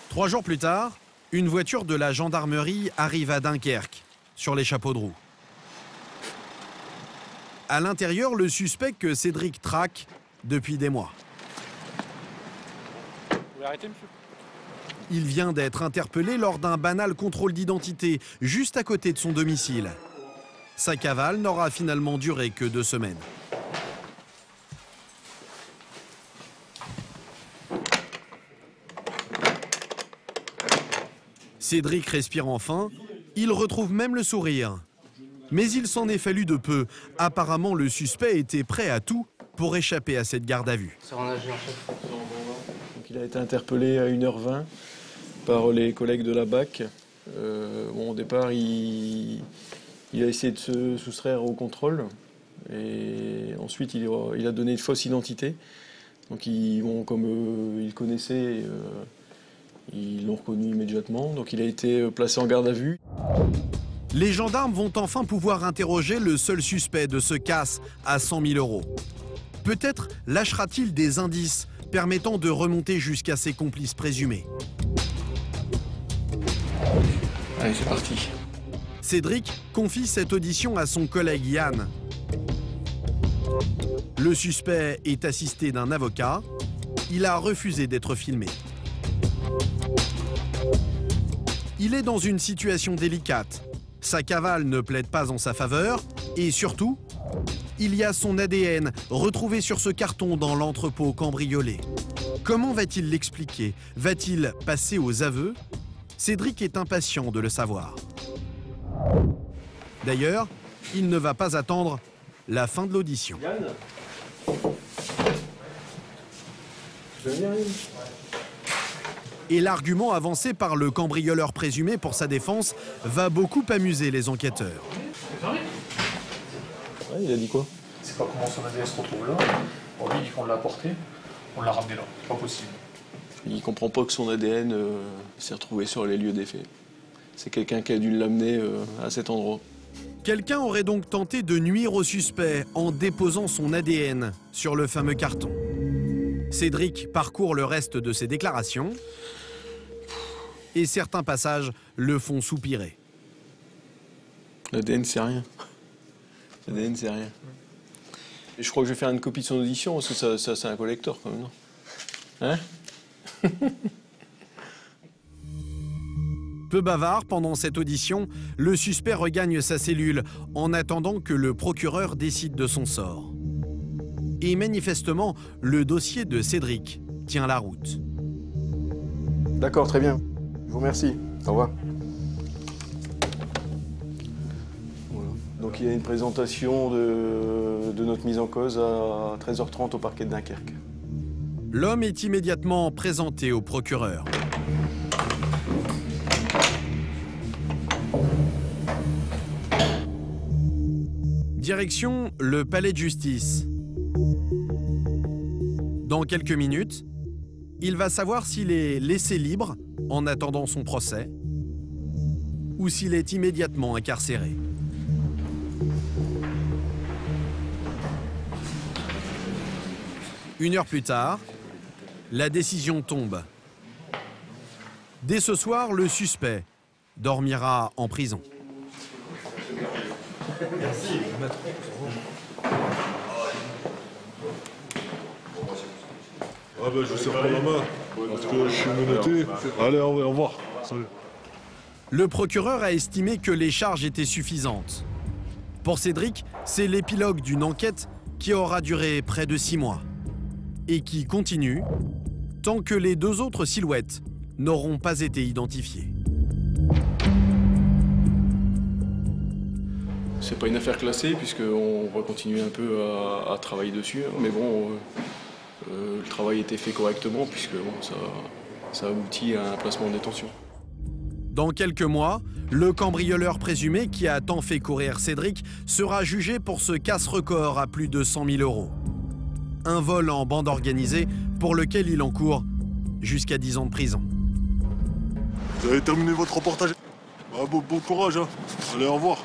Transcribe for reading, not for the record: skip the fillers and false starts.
3 jours plus tard, une voiture de la gendarmerie arrive à Dunkerque, sur les chapeaux de roue. À l'intérieur, le suspect que Cédric traque depuis des mois. Vous voulez arrêter, monsieur ? Il vient d'être interpellé lors d'un banal contrôle d'identité, juste à côté de son domicile. Sa cavale n'aura finalement duré que 2 semaines. Cédric respire enfin, il retrouve même le sourire. Mais il s'en est fallu de peu. Apparemment, le suspect était prêt à tout pour échapper à cette garde à vue. Donc, il a été interpellé à 1h20 par les collègues de la BAC. Au départ, il a essayé de se soustraire au contrôle. Et ensuite, il a donné une fausse identité. Donc, comme ils connaissaient, ils l'ont reconnu immédiatement. Donc, il a été placé en garde à vue. Les gendarmes vont enfin pouvoir interroger le seul suspect de ce casse à 100 000 €. Peut-être lâchera-t-il des indices permettant de remonter jusqu'à ses complices présumés. Allez, c'est parti. Cédric confie cette audition à son collègue Yann. Le suspect est assisté d'un avocat. Il a refusé d'être filmé. Il est dans une situation délicate. Sa cavale ne plaide pas en sa faveur et surtout, il y a son ADN retrouvé sur ce carton dans l'entrepôt cambriolé. Comment va-t-il l'expliquer? Va-t-il passer aux aveux? Cédric est impatient de le savoir. D'ailleurs, il ne va pas attendre la fin de l'audition. Yann, tu veux venir, Yann ? Et l'argument avancé par le cambrioleur présumé pour sa défense va beaucoup amuser les enquêteurs. Ouais, il a dit quoi? C'est pas comment son ADN se retrouve là. Bon, lui, il dit qu'on l'a apporté, on l'a ramené là. C'est pas possible. Il comprend pas que son ADN s'est retrouvé sur les lieux des faits. C'est quelqu'un qui a dû l'amener à cet endroit. Quelqu'un aurait donc tenté de nuire au suspect en déposant son ADN sur le fameux carton. Cédric parcourt le reste de ses déclarations et certains passages le font soupirer. L'ADN, c'est rien. L'ADN, c'est rien. Et je crois que je vais faire une copie de son audition, parce que ça c'est un collector, quand même, non? Hein? Peu bavard pendant cette audition, le suspect regagne sa cellule en attendant que le procureur décide de son sort. Et manifestement, le dossier de Cédric tient la route. D'accord, très bien. Je vous remercie. Au revoir. Voilà. Donc il y a une présentation de notre mise en cause à 13h30 au parquet de Dunkerque. L'homme est immédiatement présenté au procureur. Direction le palais de justice. Dans quelques minutes, il va savoir s'il est laissé libre en attendant son procès ou s'il est immédiatement incarcéré. Une heure plus tard, la décision tombe. Dès ce soir, le suspect dormira en prison. Merci, maître. Ah ben je vous serre pas la main, parce que je suis menotté. Allez, au revoir. Salut. Le procureur a estimé que les charges étaient suffisantes. Pour Cédric, c'est l'épilogue d'une enquête qui aura duré près de 6 mois et qui continue tant que les 2 autres silhouettes n'auront pas été identifiées. C'est pas une affaire classée, puisqu'on va continuer un peu à travailler dessus. Mais bon, le travail a été fait correctement, puisque bon, ça aboutit à un placement en détention. Dans quelques mois, le cambrioleur présumé qui a tant fait courir Cédric sera jugé pour ce casse-record à plus de 100 000 €. Un vol en bande organisée pour lequel il encourt jusqu'à 10 ans de prison. Vous avez terminé votre reportage. Ah, bon courage, hein. Allez, au revoir.